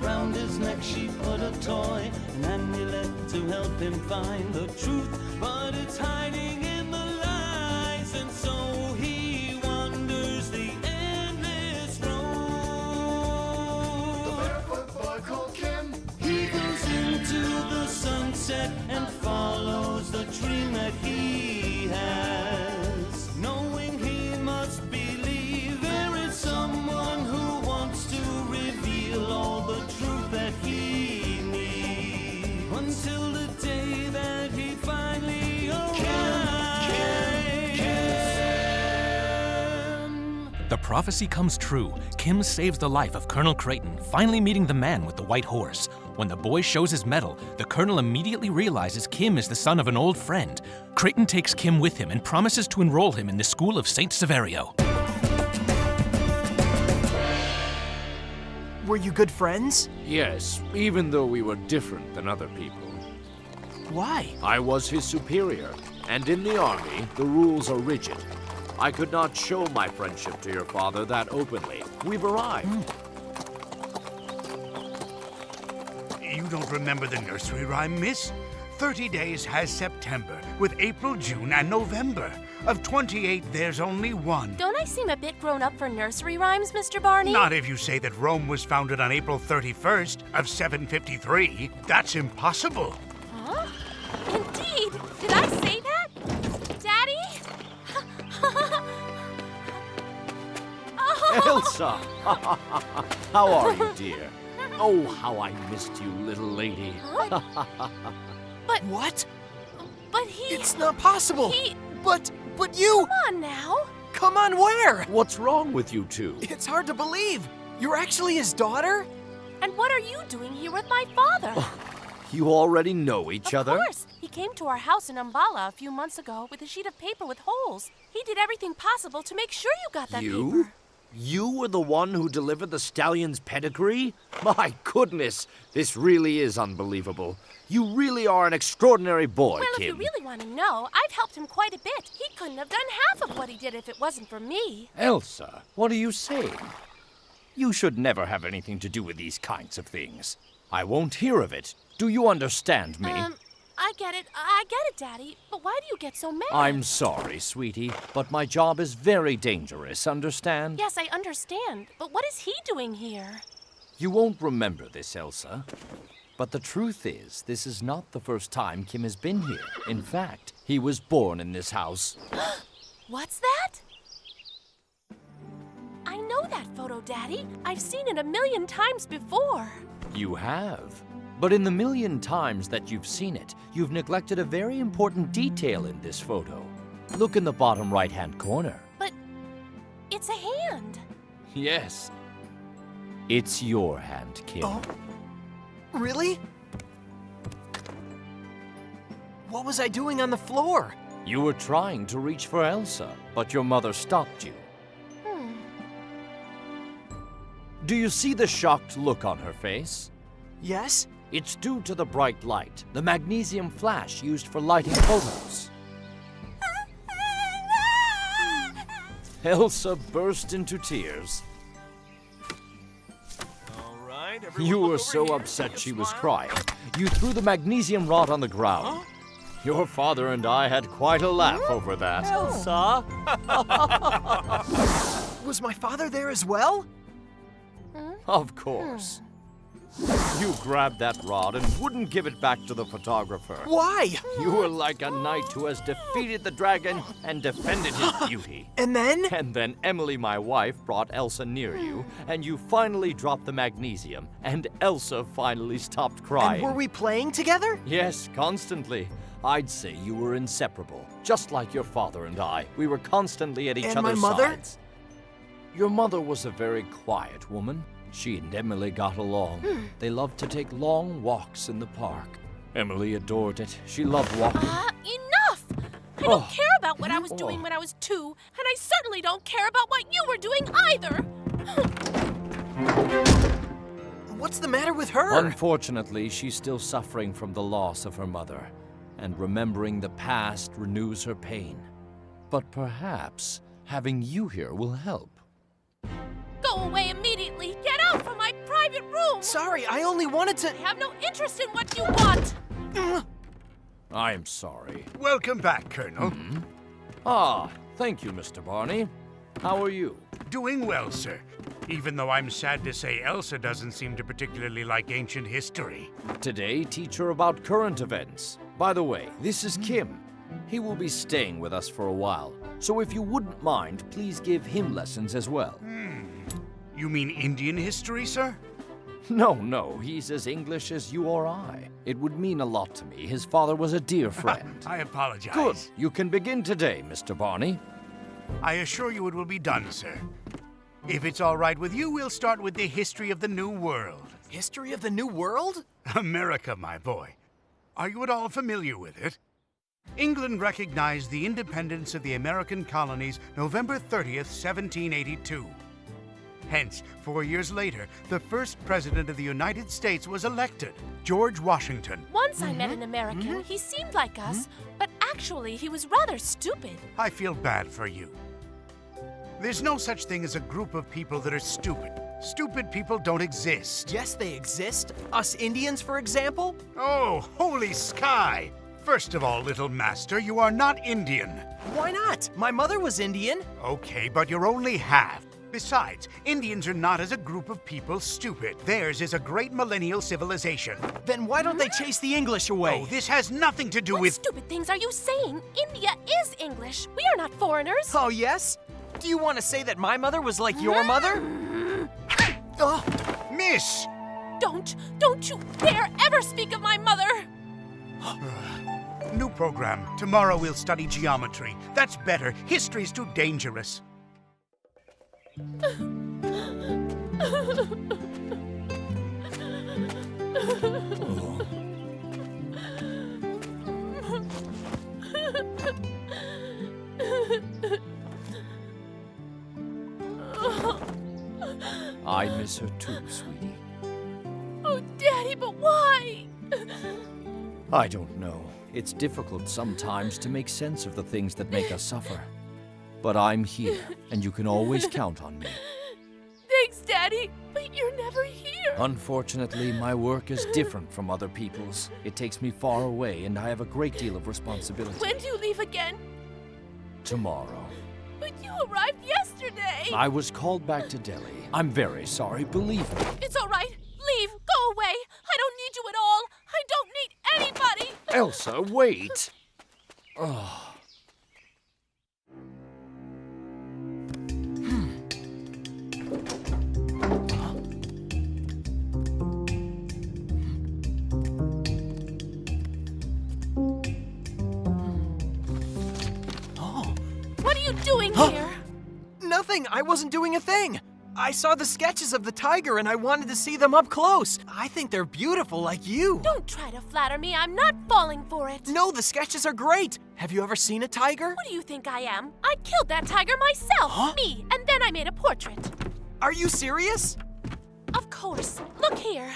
Around his neck she put a toy, an amulet to help him find the truth. But it's hiding in the lies, and so he wanders the endless road. The barefoot boy called Kim. He goes into the sunset and follows the dream that he has, knowing he must believe there is someone who wants to reveal all the truth that he needs, until the day that he finally arrives. The prophecy comes true. Kim saves the life of Colonel Creighton, finally meeting the man with the white horse. When the boy shows his medal, the colonel immediately realizes Kim is the son of an old friend. Creighton takes Kim with him and promises to enroll him in the school of St. Severio. Were you good friends? Yes, even though we were different than other people. Why? I was his superior, and in the army, the rules are rigid. I could not show my friendship to your father that openly. We've arrived. You don't remember the nursery rhyme, miss? 30 days has September, with April, June, and November. Of 28, there's only one. Don't I seem a bit grown up for nursery rhymes, Mr. Barney? Not if you say that Rome was founded on April 31st of 753. That's impossible. Huh? Indeed! Did I say that? Daddy? Elsa! How are you, dear? Oh, how I missed you, little lady. Huh? What? But he... It's not possible. He... But you... Come on now. Come on, where? What's wrong with you two? It's hard to believe. You're actually his daughter? And what are you doing here with my father? You already know each other? Of course. He came to our house in Umballa a few months ago with a sheet of paper with holes. He did everything possible to make sure you got that paper. You were the one who delivered the stallion's pedigree? My goodness, this really is unbelievable. You really are an extraordinary boy, Well, Kim. if you really want to know, I've helped him quite a bit. He couldn't have done half of what he did if it wasn't for me. Elsa, what are you saying? You should never have anything to do with these kinds of things. I won't hear of it. Do you understand me? I get it, Daddy. But why do you get so mad? I'm sorry, sweetie, but my job is very dangerous, understand? Yes, I understand. But what is he doing here? You won't remember this, Elsa. But the truth is, this is not the first time Kim has been here. In fact, he was born in this house. What's that? I know that photo, Daddy. I've seen it a million times before. You have. But in the million times that you've seen it, you've neglected a very important detail in this photo. Look in the bottom right-hand corner. But it's a hand. Yes. It's your hand, Kim. Oh, really? What was I doing on the floor? You were trying to reach for Elsa, but your mother stopped you. Do you see the shocked look on her face? Yes? It's due to the bright light, the magnesium flash used for lighting photos. Elsa burst into tears. All right, You were so upset she was crying. You threw the magnesium rod on the ground. Your father and I had quite a laugh over that. Elsa? Was my father there as well? Of course. You grabbed that rod and wouldn't give it back to the photographer. Why? You were like a knight who has defeated the dragon and defended his beauty. And then? And then Emily, my wife, brought Elsa near you, and you finally dropped the magnesium, and Elsa finally stopped crying. And were we playing together? Yes, constantly. I'd say you were inseparable, just like your father and I. We were constantly at each And other's my mother? sides. Your mother was a very quiet woman. She and Emily got along. They loved to take long walks in the park. Emily adored it. She loved walking. Enough! I don't care about what I was doing when I was 2, and I certainly don't care about what you were doing either! What's the matter with her? Unfortunately, she's still suffering from the loss of her mother, and remembering the past renews her pain. But perhaps having you here will help. Go away immediately! Get out from my private private room. Sorry, I only wanted to. I have no interest in what you want. I'm sorry. Welcome back, Colonel. Ah, thank you, Mr. Barney. How are you? Doing well, sir. Even though I'm sad to say Elsa doesn't seem to particularly like ancient history. Today, teach her about current events. By the way, this is Kim. He will be staying with us for a while. So if you wouldn't mind, please give him lessons as well. You mean Indian history, sir? No, he's as English as you or I. It would mean a lot to me. His father was a dear friend. I apologize. Good. You can begin today, Mr. Barney. I assure you it will be done, sir. If it's all right with you, we'll start with the history of the New World. History of the New World? America, my boy. Are you at all familiar with it? England recognized the independence of the American colonies November 30th, 1782. Hence, 4 years later, the first president of the United States was elected, George Washington. Once I met an American. He seemed like us, but actually he was rather stupid. I feel bad for you. There's no such thing as a group of people that are stupid. Stupid people don't exist. Yes, they exist. Us Indians, for example. Oh, holy sky! First of all, little master, you are not Indian. Why not? My mother was Indian. Okay, but you're only half. Besides, Indians are not as a group of people stupid. Theirs is a great millennial civilization. Then why don't they chase the English away? Oh, this has nothing to do What with... stupid things are you saying? India is English. We are not foreigners. Oh, yes? Do you want to say that my mother was like your mother? Oh, Miss! Don't you dare ever speak of my mother. New program. Tomorrow we'll study geometry. That's better. History's too dangerous. I miss her too, sweetie. Oh, Daddy, but why? I don't know. It's difficult sometimes to make sense of the things that make us suffer. But I'm here, and you can always count on me. Thanks, Daddy, but you're never here. Unfortunately, my work is different from other people's. It takes me far away, and I have a great deal of responsibility. When do you leave again? Tomorrow. But you arrived yesterday. I was called back to Delhi. I'm very sorry, believe me. It's all right. Leave. Go away. I don't need you at all. I don't need anybody. Elsa, wait! Oh. What are you doing here? nothing. I wasn't doing a thing. I saw the sketches of the tiger and I wanted to see them up close. I think they're beautiful like you. Don't try to flatter me. I'm not falling for it. No, the sketches are great. Have you ever seen a tiger? Who do you think I am? I killed that tiger myself. Huh? Me. And then I made a portrait. Are you serious? Of course. Look here.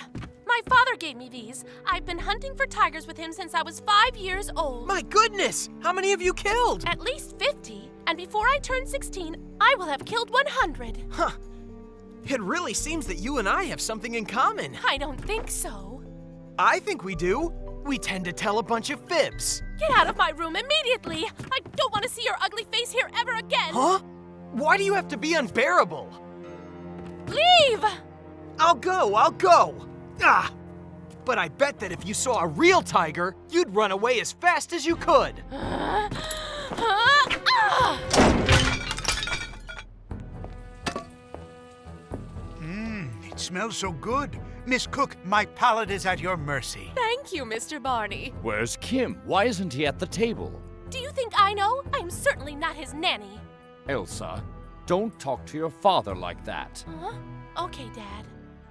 My father gave me these. I've been hunting for tigers with him since I was 5 years old. My goodness! How many have you killed? At least 50. And before I turn 16, I will have killed 100. Huh. It really seems that you and I have something in common. I don't think so. I think we do. We tend to tell a bunch of fibs. Get out of my room immediately. I don't want to see your ugly face here ever again. Huh? Why do you have to be unbearable? Leave! I'll go. Ah! But I bet that if you saw a real tiger, you'd run away as fast as you could. It smells so good. Miss Cook, my palate is at your mercy. Thank you, Mr. Barney. Where's Kim? Why isn't he at the table? Do you think I know? I'm certainly not his nanny. Elsa, don't talk to your father like that. Huh? Okay, Dad.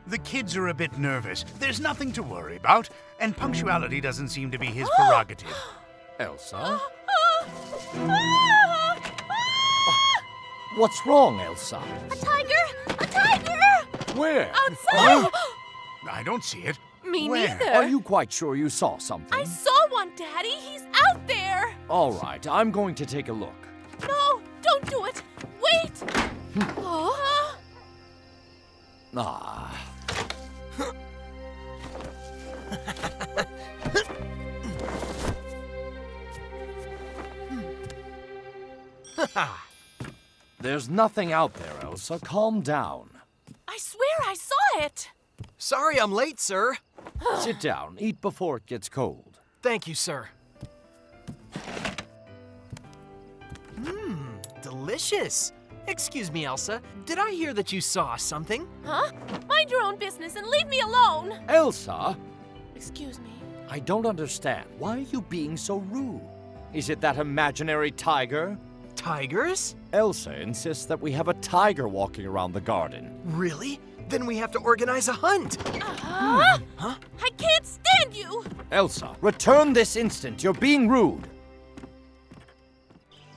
The kids are a bit nervous. There's nothing to worry about, and punctuality doesn't seem to be his prerogative. Elsa? What's wrong, Elsa? A tiger! A tiger! Where? Outside! I don't see it. Me Where? neither. Are you quite sure you saw something? I saw one, Daddy. He's out there. All right, I'm going to take a look. No, don't do it. Wait. Oh. Ah. There's nothing out there, Elsa. Calm down. I swear I saw it. Sorry I'm late, sir. Sit down. Eat before it gets cold. Thank you, sir. Delicious. Excuse me, Elsa. Did I hear that you saw something? Huh? Mind your own business and leave me alone. Elsa, Excuse me. I don't understand. Why are you being so rude? Is it that imaginary tiger? Tigers? Elsa insists that we have a tiger walking around the garden. Really? Then we have to organize a hunt. Huh? I can't stand you. Elsa, return this instant. You're being rude.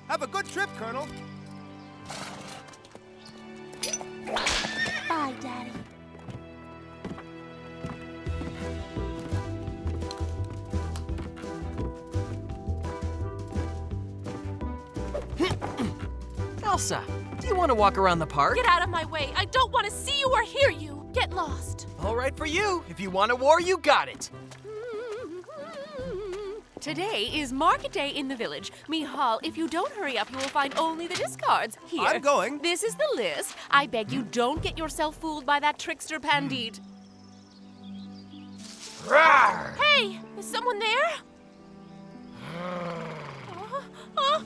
Have a good trip, Colonel. Bye, Daddy. Elsa, do you want to walk around the park? Get out of my way. I don't want to see you or hear you. Get lost. All right for you. If you want a war, you got it. Today is market day in the village. Mihal, if you don't hurry up, you will find only the discards. Here. I'm going. This is the list. I beg you, don't get yourself fooled by that trickster Pandit. Rawr! Hey, is someone there? Help!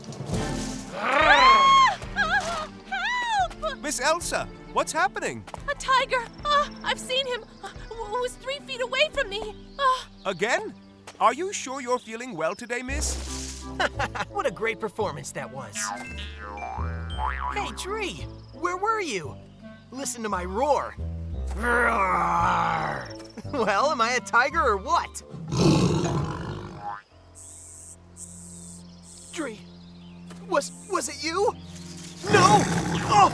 Miss Elsa, what's happening? A tiger. I've seen him. Who was 3 feet away from me. Again? Are you sure you're feeling well today, miss? What a great performance that was. Hey, Tree, where were you? Listen to my roar. Roar! Well, am I a tiger or what? Tree, was it you? No! Oh!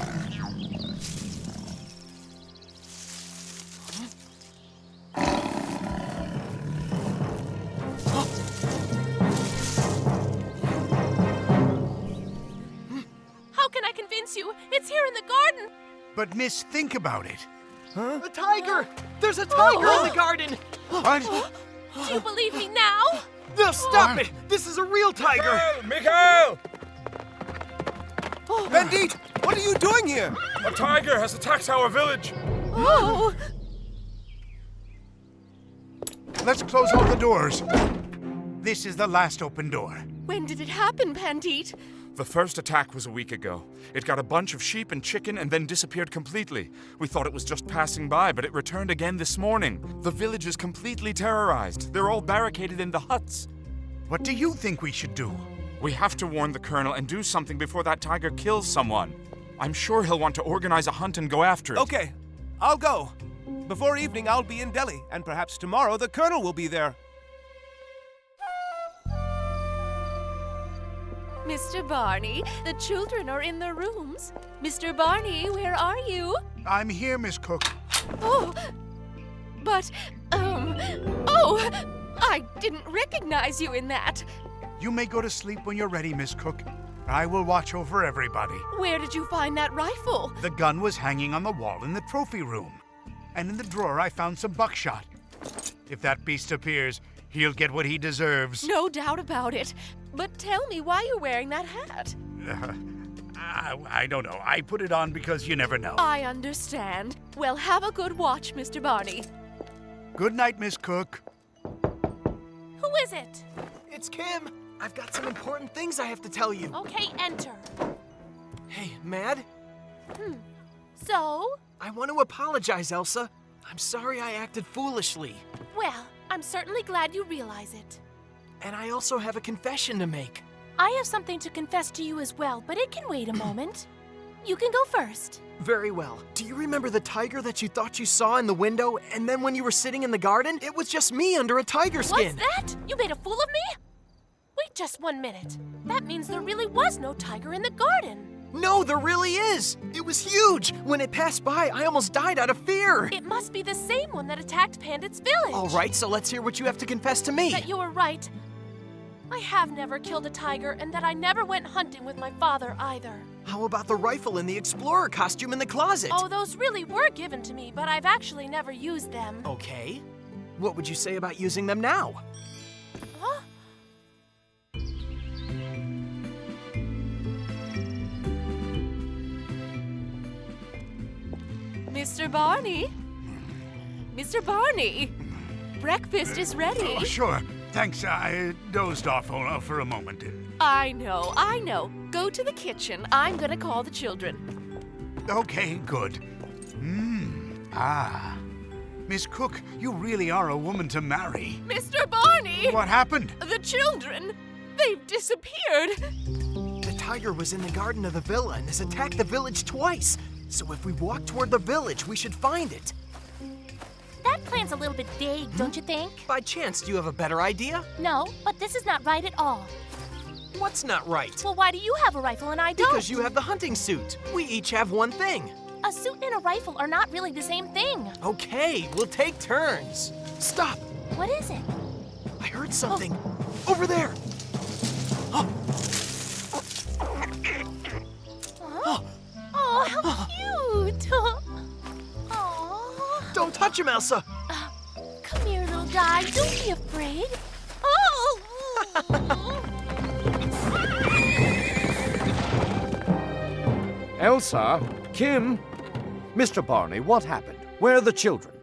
You. It's here in the garden. But miss, think about it. A tiger! There's a tiger in the garden! What? Do you believe me now? No, stop it! This is a real tiger! Mikhail! Bandit, what are you doing here? A tiger has attacked our village. Oh! Let's close all the doors. This is the last open door. When did it happen, Pandit? The first attack was a week ago. It got a bunch of sheep and chicken and then disappeared completely. We thought it was just passing by, but it returned again this morning. The village is completely terrorized. They're all barricaded in the huts. What do you think we should do? We have to warn the colonel and do something before that tiger kills someone. I'm sure he'll want to organize a hunt and go after it. Okay, I'll go. Before evening, I'll be in Delhi, and perhaps tomorrow the colonel will be there. Mr. Barney, the children are in their rooms. Mr. Barney, where are you? I'm here, Miss Cook. Oh, but, I didn't recognize you in that. You may go to sleep when you're ready, Miss Cook. I will watch over everybody. Where did you find that rifle? The gun was hanging on the wall in the trophy room. And in the drawer, I found some buckshot. If that beast appears, he'll get what he deserves. No doubt about it. But tell me why you're wearing that hat. I don't know. I put it on because you never know. I understand. Well, have a good watch, Mr. Barney. Good night, Miss Cook. Who is it? It's Kim. I've got some important things I have to tell you. Okay, enter. Hey, Mad? So? I want to apologize, Elsa. I'm sorry I acted foolishly. Well, I'm certainly glad you realize it. And I also have a confession to make. I have something to confess to you as well, but it can wait a moment. You can go first. Very well. Do you remember the tiger that you thought you saw in the window, and then when you were sitting in the garden, it was just me under a tiger skin? What's that? You made a fool of me? Wait just 1 minute. That means there really was no tiger in the garden. No, there really is. It was huge. When it passed by, I almost died out of fear. It must be the same one that attacked Pandit's village. All right, so let's hear what you have to confess to me. That you were right. I have never killed a tiger, and that I never went hunting with my father either. How about the rifle and the explorer costume in the closet? Oh, those really were given to me, but I've actually never used them. Okay. What would you say about using them now? Huh? Mr. Barney? Mr. Barney! Breakfast is ready. Oh, sure. Thanks. I dozed off for a moment. I know. Go to the kitchen. I'm gonna call the children. Okay, good. Miss Cook, you really are a woman to marry. Mr. Barney! What happened? The children! They've disappeared! The tiger was in the garden of the villa and has attacked the village twice. So if we walk toward the village, we should find it. That plan's a little bit vague, don't you think? By chance, do you have a better idea? No, but this is not right at all. What's not right? Well, why do you have a rifle and I don't? Because you have the hunting suit. We each have one thing. A suit and a rifle are not really the same thing. Okay, we'll take turns. Stop! What is it? I heard something. Over there! Huh? Oh, how cute! Oh. Don't touch him, Elsa! Come here, little guy. Don't be afraid. Oh! Elsa? Kim? Mr. Barney, what happened? Where are the children?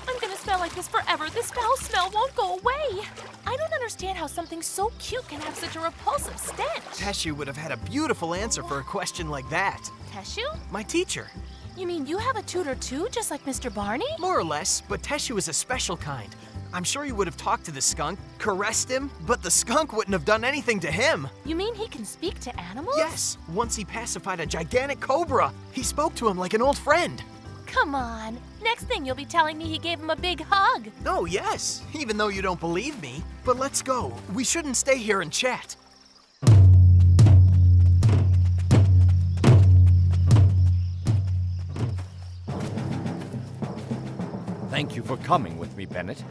I'm gonna smell like this forever. This foul smell won't go away. I don't understand how something so cute can have such a repulsive stench. Teshu would have had a beautiful answer for a question like that. Teshu? My teacher. You mean you have a tutor too, just like Mr. Barney? More or less, but Teshu is a special kind. I'm sure he would have talked to the skunk, caressed him, but the skunk wouldn't have done anything to him. You mean he can speak to animals? Yes, once he pacified a gigantic cobra. He spoke to him like an old friend. Come on. Next thing you'll be telling me he gave him a big hug. Oh, yes, even though you don't believe me. But let's go. We shouldn't stay here and chat. Thank you for coming with me, Bennett.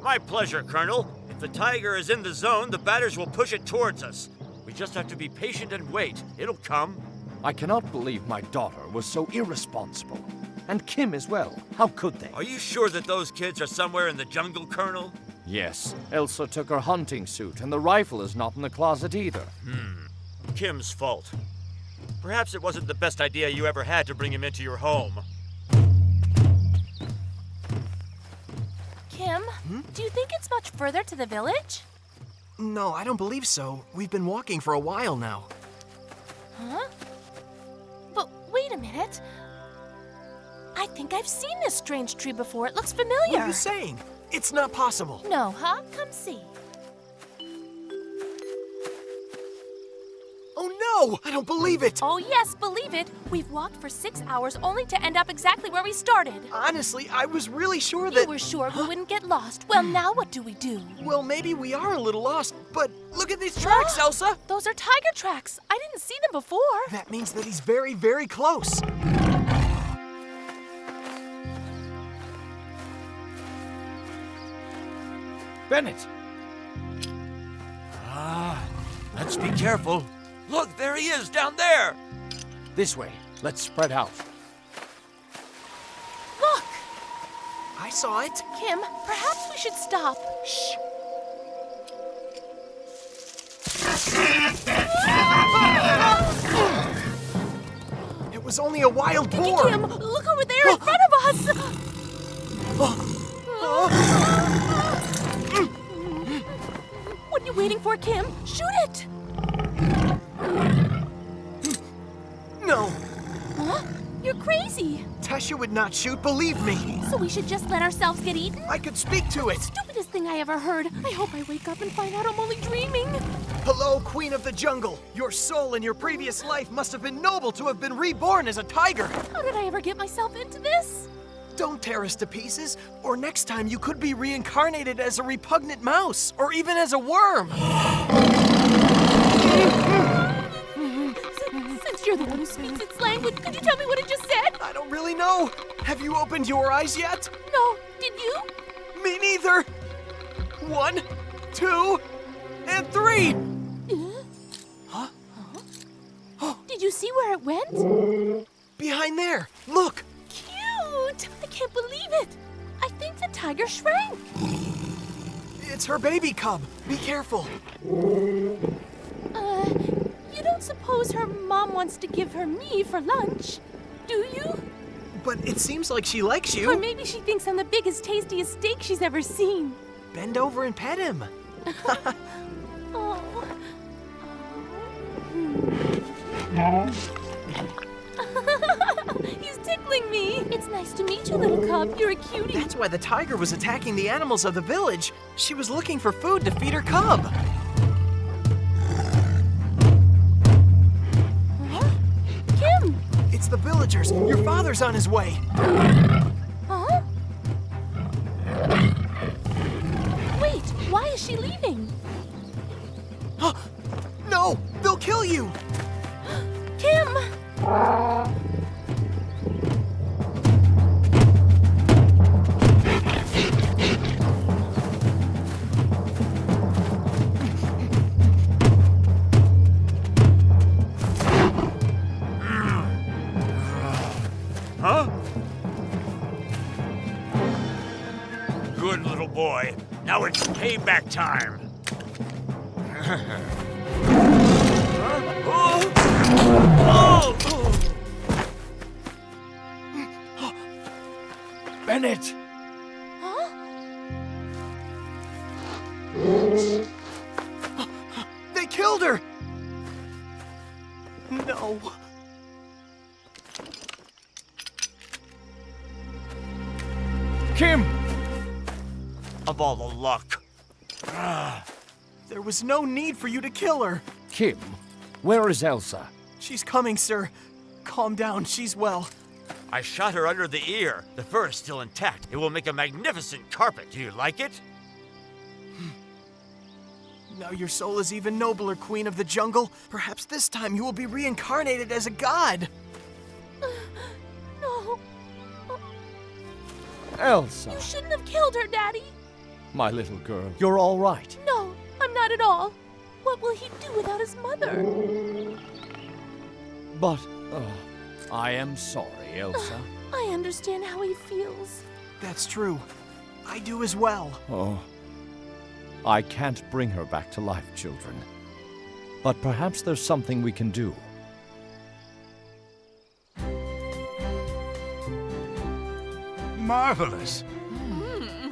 My pleasure, Colonel. If the tiger is in the zone, the batters will push it towards us. We just have to be patient and wait. It'll come. I cannot believe my daughter was so irresponsible. And Kim as well. How could they? Are you sure that those kids are somewhere in the jungle, Colonel? Yes. Elsa took her hunting suit, and the rifle is not in the closet either. Kim's fault. Perhaps it wasn't the best idea you ever had to bring him into your home. Kim, do you think it's much further to the village? No, I don't believe so. We've been walking for a while now. Huh? But wait a minute. I think I've seen this strange tree before. It looks familiar. What are you saying? It's not possible. No, huh? Come see. Oh no! I don't believe it! Oh yes, believe it. We've walked for 6 hours only to end up exactly where we started. Honestly, I was really sure that... You were sure we wouldn't get lost. Well, now what do we do? Well, maybe we are a little lost, but look at these tracks, Elsa! Those are tiger tracks. I didn't see them before. That means that he's very, very close. Bennett! Let's be careful. Look, there he is down there. This way. Let's spread out. Look! I saw it. Kim, perhaps we should stop. Shh. It was only a wild boar. Kim, look over there in front of us. What are you waiting for, Kim? Shoot it! No. Huh? You're crazy. Tesha would not shoot, believe me. So we should just let ourselves get eaten? I could speak to it. Stupidest thing I ever heard. I hope I wake up and find out I'm only dreaming. Hello, Queen of the Jungle. Your soul in your previous life must have been noble to have been reborn as a tiger. How did I ever get myself into this? Don't tear us to pieces, or next time you could be reincarnated as a repugnant mouse, or even as a worm. Since you're the one who speaks its language, could you tell me what it just said? I don't really know. Have you opened your eyes yet? No, did you? Me neither. 1, 2, and 3. Huh? Did you see where it went? Behind there. Look. Cute! I can't believe it. I think the tiger shrank. It's her baby cub. Be careful. You don't suppose suppose her mom wants to give her me for lunch. Do you? But it seems like she likes you. Or maybe she thinks I'm the biggest, tastiest steak she's ever seen. Bend over and pet him. Oh. He's tickling me. It's nice to meet you, little cub. You're a cutie. That's why the tiger was attacking the animals of the village. She was looking for food to feed her cub. Huh? Kim! It's the villagers. Your father's on his way. Huh? Wait, why is she leaving? No! They'll kill you! Kim! Huh? Good little boy. Now it's payback time. Bennett! Huh? They killed her! No. Kim! Of all the luck. There was no need for you to kill her. Kim, where is Elsa? She's coming, sir. Calm down, she's well. I shot her under the ear. The fur is still intact. It will make a magnificent carpet. Do you like it? Now your soul is even nobler, Queen of the Jungle. Perhaps this time you will be reincarnated as a god. No. Elsa, You shouldn't have killed her, Daddy. my little girl, you're all right. No, I'm not at all. What will he do without his mother? But, I am sorry, Elsa. I understand how he feels. That's true. I do as well. Oh, I can't bring her back to life, children. But perhaps there's something we can do. Marvelous.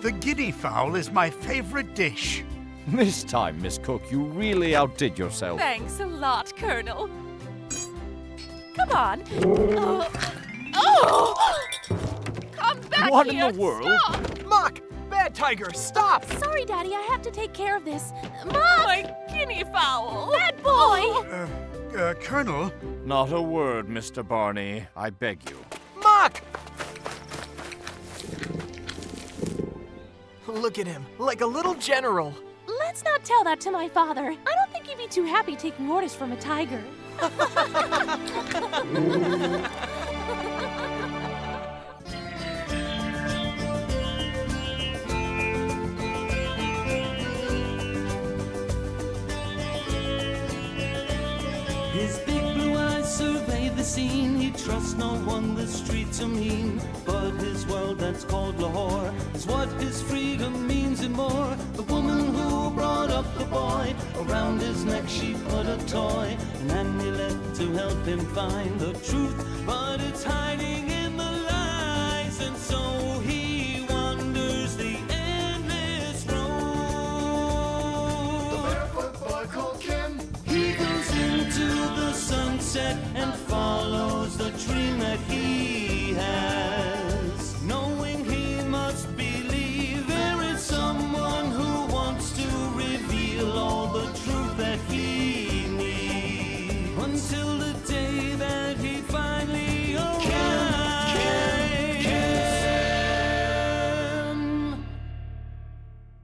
The guinea fowl is my favorite dish. This time, Miss Cook, you really outdid yourself. Thanks a lot, Colonel. Come on. Come back What in here. the world? Stop. Mock! Bad tiger, stop! Sorry, Daddy, I have to take care of this. Mom! My guinea fowl. Bad boy! Colonel, Not a word, Mr. Barney. I beg you. Mock! Look at him, like a little general. Let's not tell that to my father. I don't think he'd be too happy taking orders from a tiger. His big blue eyes survey the scene. He trusts no one, the streets are mean. But his world that's called Lahore is what his freedom means and more. The woman who brought up the boy, around his neck she put a toy, an amulet to help him find the truth. But it's hiding in the lies, and so he wanders the endless road. The barefoot boy called Kim. He goes into the sunset and follows the dream that he has, knowing he must believe there is someone who wants to reveal all the truth that he needs. Until